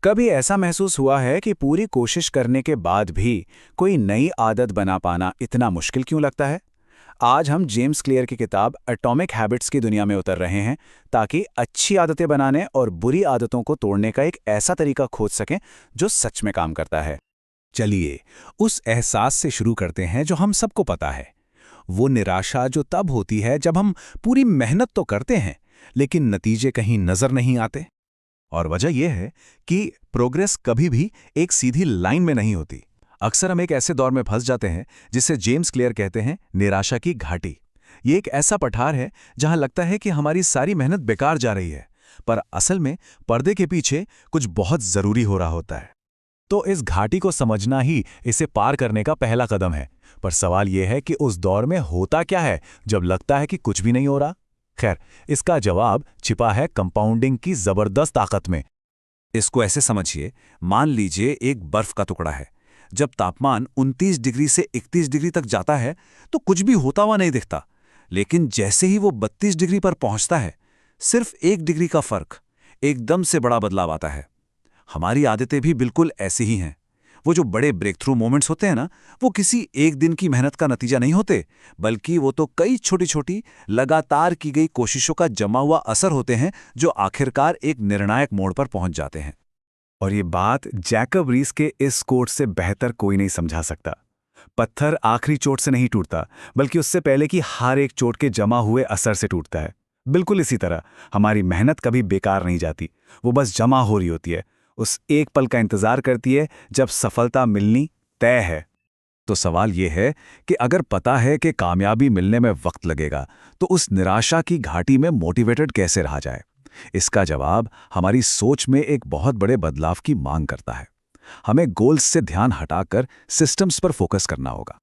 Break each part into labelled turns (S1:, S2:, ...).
S1: कभी ऐसा महसूस हुआ है कि पूरी कोशिश करने के बाद भी कोई नई आदत बना पाना इतना मुश्किल क्यों लगता है? आज हम जेम्स क्लियर की किताब एटॉमिक हैबिट्स की दुनिया में उतर रहे हैं ताकि अच्छी आदतें बनाने और बुरी आदतों को तोड़ने का एक ऐसा तरीका खोज सकें जो सच में काम करता है।
S2: चलिए, उस एहसास से शुरू करते हैं जो हम सबको पता है। वो निराशा जो तब होती है जब हम पूरी मेहनत तो करते हैं लेकिन नतीजे कहीं नजर नहीं आते। और वजह यह है कि प्रोग्रेस कभी भी एक सीधी लाइन में नहीं होती। अक्सर हम एक ऐसे दौर में फंस जाते हैं जिसे जेम्स क्लियर कहते हैं निराशा की घाटी। ये एक ऐसा पठार है जहां लगता है कि हमारी सारी मेहनत बेकार जा रही है, पर असल में पर्दे के पीछे कुछ बहुत जरूरी हो रहा होता है। तो इस घाटी को समझना ही इसे पार करने का पहला कदम है। पर सवाल यह है कि उस दौर में होता क्या है जब लगता है कि कुछ भी नहीं हो रहा। खैर, इसका जवाब छिपा है कंपाउंडिंग की जबरदस्त ताकत में।
S3: इसको ऐसे समझिए, मान लीजिए एक बर्फ का टुकड़ा है। जब तापमान 29 डिग्री से 31 डिग्री तक जाता है तो कुछ भी होता हुआ नहीं दिखता, लेकिन जैसे ही वो 32 डिग्री पर पहुंचता है, सिर्फ 1 डिग्री का फर्क, एकदम से बड़ा बदलाव आता है। हमारी आदतें भी बिल्कुल ऐसी ही हैं। वो जो बड़े ब्रेक थ्रू मोमेंट्स होते हैं ना, वो किसी एक दिन की मेहनत का नतीजा नहीं होते, बल्कि वो तो कई छोटी छोटी लगातार की गई कोशिशों का जमा हुआ असर होते हैं जो आखिरकार एक निर्णायक मोड़ पर पहुंच जाते हैं।
S2: और ये बात जैकब रीस के इस कोट से बेहतर कोई नहीं समझा सकता। पत्थर आखिरी चोट से नहीं टूटता, बल्कि उससे पहले की हर एक चोट के जमा हुए असर से टूटता है। बिल्कुल इसी तरह हमारी मेहनत कभी बेकार नहीं जाती, वो बस जमा हो रही होती है। उस एक पल का इंतजार करती है जब सफलता मिलनी तय है। तो सवाल यह है कि अगर पता है कि कामयाबी मिलने में वक्त लगेगा, तो उस निराशा की घाटी में मोटिवेटेड कैसे रहा जाए? इसका जवाब हमारी सोच में एक बहुत बड़े बदलाव की मांग करता है। हमें गोल्स से ध्यान हटाकर सिस्टम्स पर फोकस करना होगा।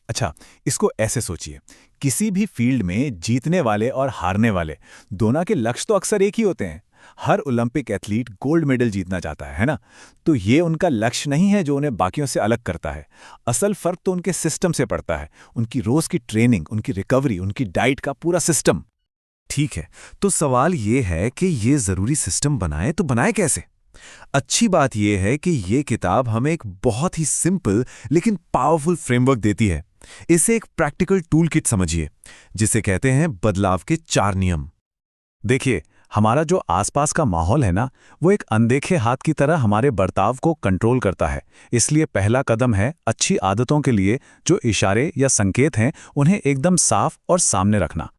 S2: अच्छा, इसको ऐसे सोचिए, किसी भी फील्ड में जीतने वाले और हारने वाले दोनों के लक्ष्य तो अक्सर एक ही होते हैं। हर ओलंपिक एथलीट गोल्ड मेडल जीतना चाहता है ना? तो ये उनका लक्ष्य नहीं है जो उन्हें बाकियों से अलग करता है। असल फर्क तो उनके सिस्टम से पड़ता है, उनकी रोज की ट्रेनिंग, उनकी रिकवरी, उनकी डाइट का पूरा सिस्टम। ठीक है, तो सवाल ये है कि ये जरूरी सिस्टम बनाए तो बनाए कैसे? अच्छी बात यह है कि ये किताब हमें एक बहुत ही सिंपल लेकिन पावरफुल फ्रेमवर्क देती है। इसे एक प्रैक्टिकल टूल किट समझिए, जिसे कहते हैं बदलाव के 4 नियम। देखिए, हमारा जो आसपास का माहौल है ना, वो एक अनदेखे हाथ की तरह हमारे बर्ताव को कंट्रोल करता है। इसलिए पहला कदम है अच्छी आदतों के लिए जो इशारे या संकेत हैं उन्हें एकदम साफ और सामने रखना।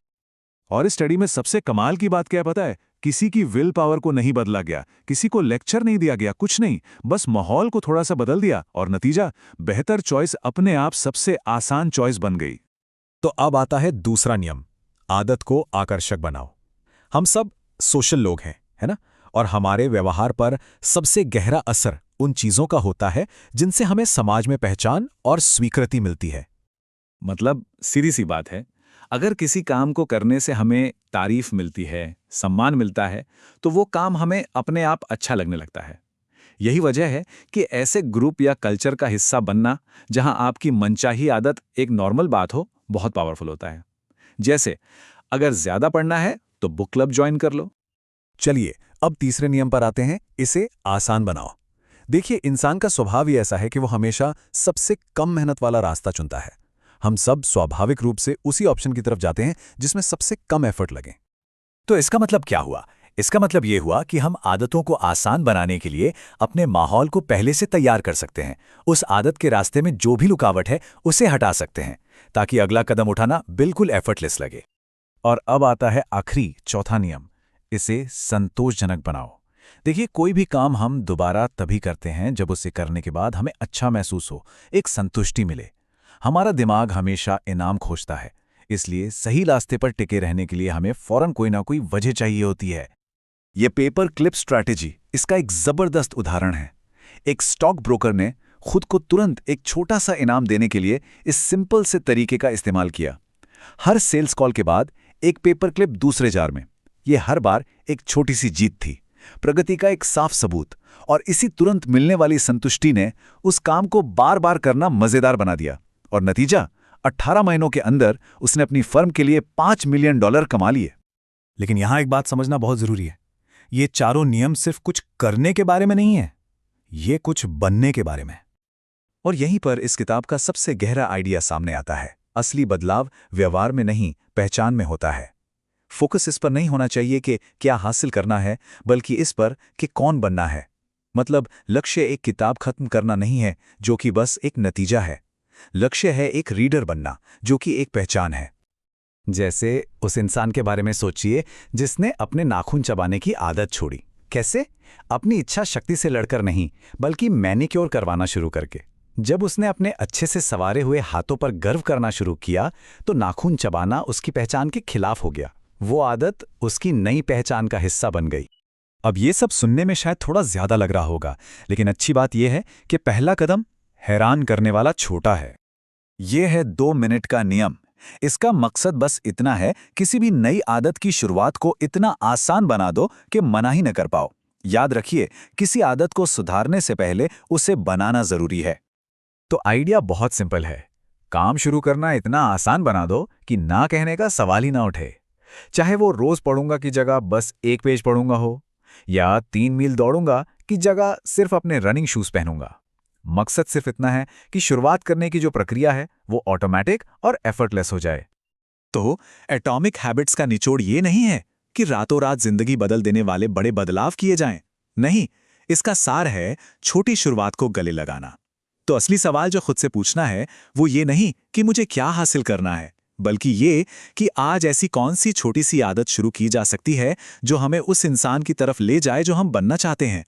S2: और इस स्टडी में सबसे कमाल की बात क्या है पता है? किसी की विल पावर को नहीं बदला गया, किसी को लेक्चर नहीं दिया गया, कुछ नहीं, बस माहौल को थोड़ा सा बदल दिया और नतीजा, बेहतर चॉइस अपने आप सबसे आसान चॉइस बन गई। तो अब आता है दूसरा नियम, आदत को आकर्षक बनाओ। हम सब सोशल लोग हैं, है ना? और हमारे व्यवहार पर सबसे गहरा असर उन चीजों का होता है जिनसे हमें समाज में पहचान और स्वीकृति मिलती है। मतलब सीधी सी बात है, अगर किसी काम को करने से हमें तारीफ मिलती है, सम्मान मिलता है, तो वो काम हमें अपने आप अच्छा लगने लगता है। यही वजह है कि ऐसे ग्रुप या कल्चर का हिस्सा बनना जहां आपकी मनचाही आदत एक नॉर्मल बात हो, बहुत पावरफुल होता है। जैसे अगर ज्यादा पढ़ना है तो बुक क्लब ज्वाइन कर लो। चलिए, अब तीसरे नियम पर आते हैं, इसे आसान बनाओ। देखिए, इंसान का स्वभाव ही ऐसा है कि वो हमेशा सबसे कम मेहनत वाला रास्ता चुनता है। हम सब स्वाभाविक रूप से उसी ऑप्शन की तरफ जाते हैं जिसमें सबसे कम एफर्ट लगे। तो इसका मतलब क्या हुआ? इसका मतलब यह हुआ कि हम आदतों को आसान बनाने के लिए अपने माहौल को पहले से तैयार कर सकते हैं। उस आदत के रास्ते में जो भी रुकावट है उसे हटा सकते हैं, ताकि अगला कदम उठाना बिल्कुल एफर्टलेस लगे। और अब आता है आखिरी, चौथा नियम, इसे संतोषजनक बनाओ। देखिए, कोई भी काम हम दोबारा तभी करते हैं जब उसे करने के बाद हमें अच्छा महसूस हो, एक संतुष्टि मिले। हमारा दिमाग हमेशा इनाम खोजता है, इसलिए सही रास्ते पर टिके रहने के लिए हमें फौरन कोई ना कोई वजह चाहिए होती है। यह पेपर क्लिप स्ट्रैटेजी इसका एक जबरदस्त उदाहरण है। एक स्टॉक ब्रोकर ने खुद को तुरंत एक छोटा सा इनाम देने के लिए इस सिंपल से तरीके का इस्तेमाल किया। हर सेल्स कॉल के बाद एक पेपर क्लिप दूसरे जार में। यह हर बार एक छोटी सी जीत थी, प्रगति का एक साफ सबूत। और इसी तुरंत मिलने वाली संतुष्टि ने उस काम को बार बार करना मजेदार बना दिया। और नतीजा, 18 महीनों के अंदर उसने अपनी फर्म के लिए $5 मिलियन कमा लिए। लेकिन यहां एक बात समझना बहुत जरूरी है, ये चारों नियम सिर्फ कुछ करने के बारे में नहीं है, ये कुछ बनने के बारे में।
S3: और यहीं पर इस किताब का सबसे गहरा आइडिया सामने आता है। असली बदलाव व्यवहार में नहीं, पहचान में होता है। फोकस इस पर नहीं होना चाहिए कि क्या हासिल करना है, बल्कि इस पर कि कौन बनना है। मतलब लक्ष्य एक किताब खत्म करना नहीं है जो कि बस एक नतीजा है। लक्ष्य है एक रीडर बनना जो कि एक पहचान है।
S1: जैसे उस इंसान के बारे में सोचिए जिसने अपने नाखून चबाने की आदत छोड़ी। कैसे? अपनी इच्छा शक्ति से लड़कर नहीं, बल्कि मैनिक्योर करवाना शुरू करके। जब उसने अपने अच्छे से संवारे हुए हाथों पर गर्व करना शुरू किया तो नाखून चबाना उसकी पहचान के खिलाफ हो गया। वो आदत उसकी नई पहचान का हिस्सा बन गई।
S2: अब ये सब सुनने में शायद थोड़ा ज्यादा लग रहा होगा, लेकिन अच्छी बात यह है कि पहला कदम हैरान करने वाला छोटा है। ये है 2 मिनट का नियम। इसका मकसद बस इतना है, किसी भी नई आदत की शुरुआत को इतना आसान बना दो कि मना ही न कर पाओ। याद रखिए, किसी आदत को सुधारने से पहले उसे बनाना जरूरी है। तो आइडिया बहुत सिंपल है। काम शुरू करना इतना आसान बना दो कि ना कहने का सवाल ही ना उठे। चाहे वो रोज पढ़ूंगा की जगह बस 1 पेज पढ़ूंगा हो, या 3 मील दौड़ूंगा की जगह सिर्फ अपने रनिंग शूज पहनूंगा। मकसद सिर्फ इतना है कि शुरुआत करने की जो प्रक्रिया है वो ऑटोमेटिक और एफर्टलेस हो जाए।
S3: तो एटॉमिक हैबिट्स का निचोड़ ये नहीं है कि रातों रात जिंदगी बदल देने वाले बड़े बदलाव किए जाएं। नहीं, इसका सार है छोटी शुरुआत को गले लगाना। तो असली सवाल जो खुद से पूछना है वो ये नहीं कि मुझे क्या हासिल करना है, बल्कि ये कि आज ऐसी कौन सी छोटी सी आदत शुरू की जा सकती है जो हमें उस इंसान की तरफ ले जाए जो हम बनना चाहते हैं।